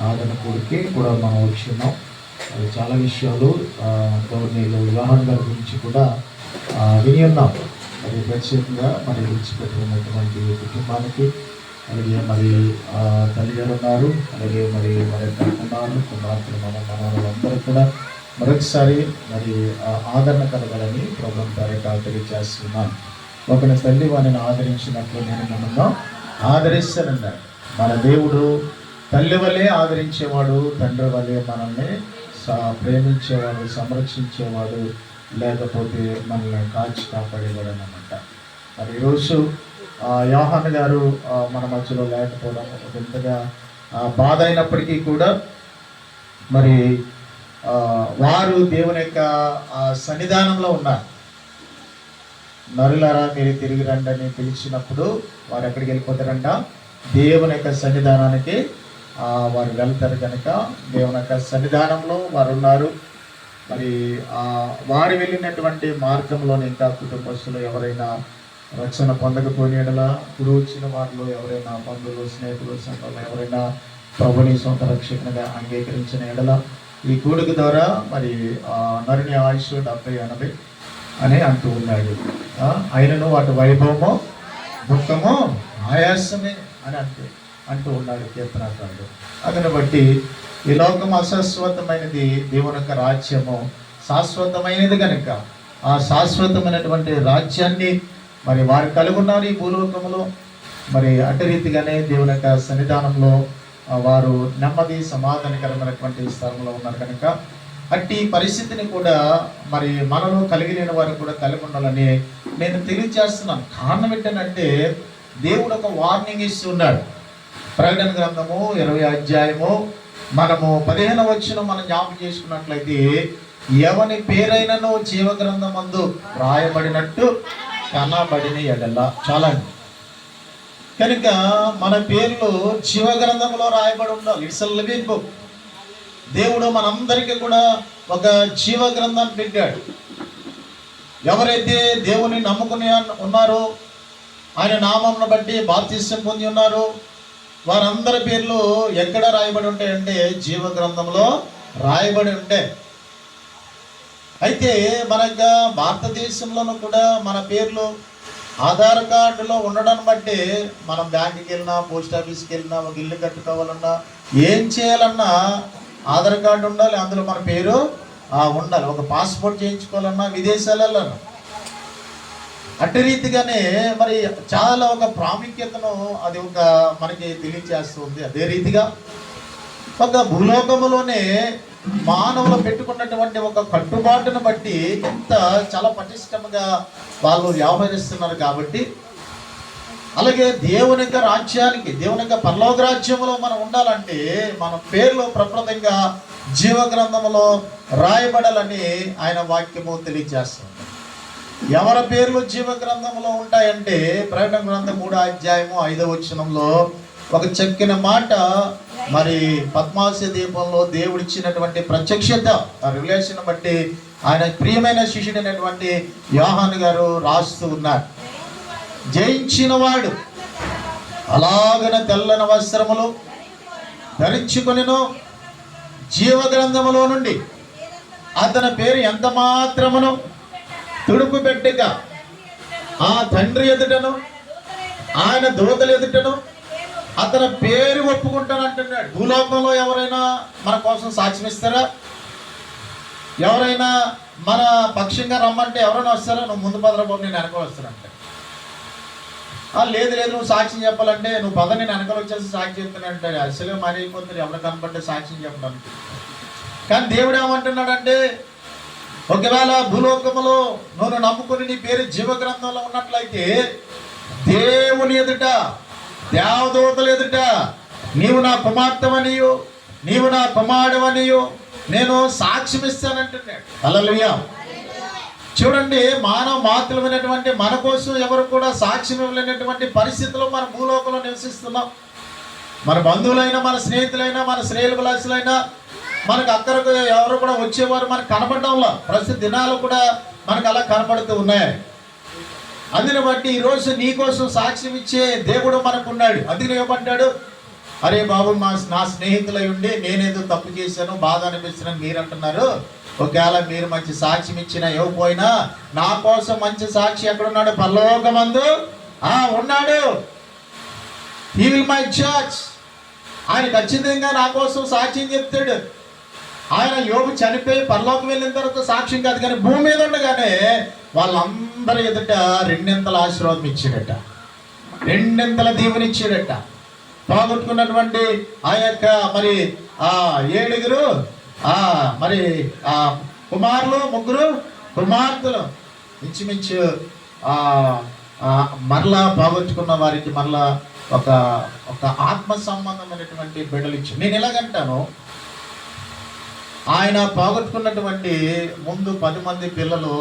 ఆదరణ కూడికి కూడా మనం వచ్చినాం. అది చాలా విషయాలు గవర్నీలు వివాహం గారి గురించి కూడా విని ఉన్నాం. మరి ప్రత్యేకంగా మరి విడిచిపెట్టుకున్నటువంటి కుటుంబానికి, అలాగే మరి తల్లిగారు ఉన్నారు, అలాగే మరి వారి యొక్క కుమార్తెలు మనవలందరూ కూడా మరొకసారి మరి ఆదరణ కలగాలని ప్రభుత్వం ద్వారా తెలియజేస్తున్నాను. ఒకరి తల్లి వారిని ఆదరించినట్లు నేను నన్ను ఆదరిస్తానన్నాడు. మన దేవుడు తల్లి వలె ఆదరించేవాడు, తండ్రి వలె మనల్ని ప్రేమించేవాడు, సంరక్షించేవాడు, లేకపోతే మనల్ని కాచి కాపాడేవాడు అన్నమాట. మరి ఈరోజు యోహాను గారు మన మధ్యలో లేకపోవడం ఎంతగా బాధ అయినప్పటికీ కూడా మరి వారు దేవుని యొక్క సన్నిధానంలో ఉన్నారు. నరులారా మీరు తిరిగి రండి అని పిలిచినప్పుడు వారు ఎక్కడికి వెళ్ళిపోతారంట? దేవుని యొక్క సన్నిధానానికి వారు వెళ్తారు. కనుక దేవుని యొక్క సన్నిధానంలో వారు ఉన్నారు. మరి వారు వెళ్ళినటువంటి మార్గంలోని ఇంకా కుటుంబస్తులు ఎవరైనా రక్షణ పొందకపోయిన ఇప్పుడు వచ్చిన వారిలో ఎవరైనా బంధువులు, స్నేహితులు, సంఘంలో ఎవరైనా ప్రభుని సొంత రక్షకునిగా అంగీకరించిన ఎడల ఈ కూడిక ద్వారా మరి నరుని ఆయుష్ 70-80 అని అంటూ ఉన్నాడు. ఆయనను వాటి వైభవము దుఃఖము ఆయాసమే అని అంటూ ఉన్నాడు కీర్తనకారుడు. అందుని బట్టి ఈ లోకం అశాశ్వతమైనది, దేవుని యొక్క రాజ్యము శాశ్వతమైనది కనుక ఆ శాశ్వతమైనటువంటి రాజ్యాన్ని మరి వారు కలుగున్నారు ఈ భూలోకంలో. మరి అటు రీతిగానే దేవుని యొక్క సన్నిధానంలో వారు నెమ్మది సమాధానకరమైనటువంటి స్థలంలో ఉన్నారు కనుక అట్టి పరిస్థితిని కూడా మరి మనలో కలిగి లేని వారు కూడా కలిగి ఉండాలని నేను తెలియజేస్తున్నాను. కారణం ఏంటంటే దేవుడు ఒక వార్నింగ్ ఇస్తున్నాడు. ప్రకటన గ్రంథము 20వ అధ్యాయము మనము 15వ వచనం మనం జ్ఞాపకం చేసుకున్నట్లయితే, ఎవని పేరైనను జీవ గ్రంథమందు రాయబడినట్టు కనబడిన ఎడల. చాలా కనుక మన పేర్లు జీవ గ్రంథంలో రాయబడి ఉండాలి. It's a living book. దేవుడు మనందరికీ కూడా ఒక జీవ గ్రంథాన్ని పెట్టాడు. ఎవరైతే దేవుని నమ్ముకుని ఉన్నారో, ఆయన నామంను బట్టి బాప్తిస్యం పొంది ఉన్నారో, వారందరి పేర్లు ఎక్కడ రాయబడి ఉంటాయంటే జీవ గ్రంథంలో రాయబడి ఉంటాయి. అయితే మన భారతదేశంలోనూ కూడా మన పేర్లు ఆధార్ కార్డులో ఉండడాన్ని బట్టి మనం బ్యాంకుకి వెళ్ళినా, పోస్ట్ ఆఫీస్కి వెళ్ళినా, ఒక ఇల్లు కట్టుకోవాలన్నా, ఏం చేయాలన్నా ఆధార్ కార్డు ఉండాలి, అందులో మన పేరు ఉండాలి. ఒక పాస్పోర్ట్ చేయించుకోవాలన్నా, విదేశాలన్నా. అట్టి రీతిగానే మరి చాలా ఒక ప్రాముఖ్యతను అది ఒక మనకి తెలియజేస్తుంది. అదే రీతిగా ఒక భూలోకములోనే మానవులు పెట్టుకున్నటువంటి ఒక కట్టుబాటును బట్టి ఎంత చాలా పటిష్టంగా వాళ్ళు వ్యవహరిస్తున్నారు. కాబట్టి అలాగే దేవుని యొక్క రాజ్యానికి, దేవుని యొక్క పరలోక రాజ్యంలో మనం ఉండాలంటే మన పేర్లు ప్రప్రదంగా జీవ గ్రంథంలో రాయబడాలని ఆయన వాక్యము తెలియజేస్తుంది. ఎవరి పేర్లు జీవ గ్రంథంలో ఉంటాయంటే ప్రకటన గ్రంథం 3వ అధ్యాయము 5వ వచనంలో ఒక చక్కిన మాట మరి పద్మాస దీపంలో దేవుడిచ్చినటువంటి ప్రత్యక్షత, ఆ రిలేషన్ బట్టి ఆయన ప్రియమైన శిష్యుడైనటువంటి యోహాను గారు రాస్తూ ఉన్నారు. జయించిన వాడు అలాగన తెల్లని వస్త్రములు ధరించుకొనిను జీవ గ్రంథములో నుండి అతని పేరు ఎంత మాత్రమును తుడుపు పెట్టగా ఆ తండ్రి ఎదుటను ఆయన దూతలు ఎదుటను అతని పేరు ఒప్పుకుంటానంటున్నాడు. భూలోకంలో ఎవరైనా మన కోసం సాక్ష్యం ఇస్తారా? ఎవరైనా మన పక్షంగా రమ్మంటే ఎవరైనా వస్తారా? నువ్వు ముందు పదరబాబు, నేను వెనకాల వస్తానంటే. లేదు నువ్వు సాక్ష్యం చెప్పాలంటే నువ్వు పద, నేను వెనకాల వచ్చేసి సాక్షి చెప్తానంటే అసలు మరి అయిపోతుంది. ఎవరు కనపడితే సాక్ష్యం చెప్పడానికి. కానీ దేవుడు ఏమంటున్నాడంటే, ఒకవేళ భూలోకములో నువ్వు నమ్ముకుని నీ పేరు జీవ గ్రంథంలో ఉన్నట్లయితే దేవుని ఎదుట, దేవదూతల ఎదుట నీవు నా కుమార్తెవనియు, నీవు నా కుమారుడవనియు నేను సాక్ష్యం ఇస్తానంటున్నాడు. హల్లెలూయా. చూడండి, మానవ మాతృమైనటువంటి మన కోసం ఎవరు కూడా సాక్ష్యం ఇవ్వలేనటువంటి పరిస్థితుల్లో మన భూలోకంలో నివసిస్తున్నాం. మన బంధువులైనా, మన స్నేహితులైనా, మన శ్రేయభిలాషులైనా, మనకు అక్కడికి ఎవరు కూడా వచ్చేవారు మనకు కనపడడంలో ప్రస్తుత దినాలు కూడా మనకు అలా కనపడుతూ ఉన్నాయి. అందుని బట్టి ఈరోజు నీ కోసం సాక్ష్యం ఇచ్చే దేవుడు మనకున్నాడు. అందుకని ఏమంటాడు, అరే బాబు నా స్నేహితులై ఉండి నేనేదో తప్పు చేశాను, బాధ అనిపిస్తున్నాను మీరు అంటున్నారు. ఒకవేళ మీరు మంచి సాక్ష్యం ఇచ్చినా ఇవ్వకపోయినా నా కోసం మంచి సాక్షి ఎక్కడున్నాడు? పరలోకమందు ఉన్నాడు. He will my judge. ఆయన ఖచ్చితంగా నా కోసం సాక్ష్యం చెప్తాడు. ఆయన యోబు చనిపోయి పరలోకం వెళ్ళిన తర్వాత సాక్ష్యం కాదు, కానీ భూమి మీద ఉండగానే వాళ్ళందరి ఎదుట రెండింతల ఆశీర్వాదం ఇచ్చాడట, రెండింతల దీవెన ఇచ్చాడట. పోగొట్టుకున్నటువంటి ఆ యొక్క మరి 7 మరి కుమారులు 3 కుమార్తెలు ఇంచుమించు మరలా పోగొట్టుకున్న వారికి మరలా ఒక ఆత్మ సంబంధమైనటువంటి బిడ్డలు ఇచ్చి. నేను ఎలాగంటాను, ఆయన పోగొట్టుకున్నటువంటి ముందు 10 మంది పిల్లలు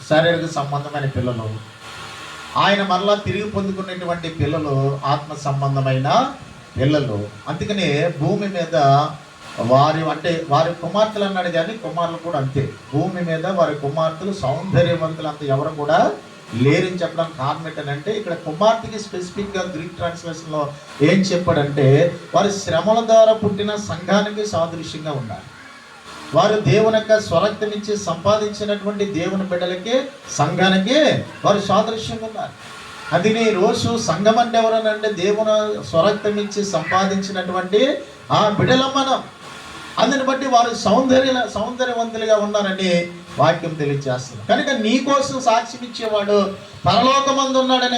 శారీరక సంబంధమైన పిల్లలు, ఆయన మరలా తిరిగి పొందుకునేటువంటి పిల్లలు ఆత్మ సంబంధమైన పిల్లలు. అందుకనే భూమి మీద వారి కుమార్తెలు అన్నాడు, కానీ కుమారులు కూడా అంతే. భూమి మీద వారి కుమార్తెలు సౌందర్యవంతులు అంత ఎవరు కూడా లేరని చెప్పడానికి కారణం ఏంటంటే, ఇక్కడ కుమార్తెకి స్పెసిఫిక్గా గ్రీక్ ట్రాన్స్లేషన్లో ఏం చెప్పాడంటే, వారి శ్రమల ద్వారా పుట్టిన సంఘానికి సాదృశ్యంగా ఉన్నారు. వారు దేవుని యొక్క స్వరక్తం ఇచ్చి సంపాదించినటువంటి దేవుని బిడ్డలకి సంఘానికి వారు సాదృశ్యంగా ఉన్నారు. అది నీ రోజు సంఘం అంటే ఎవరనంటే దేవుని స్వరక్తం ఇచ్చి సంపాదించినటువంటి ఆ బిడ్డలం మనం. అందుని బట్టి వారు సౌందర్యవంతులుగా ఉన్నారని వాక్యం తెలియజేస్తుంది. కనుక నీ కోసం సాక్ష్యం ఇచ్చేవాడు పరలోకమందు ఉన్నాడనే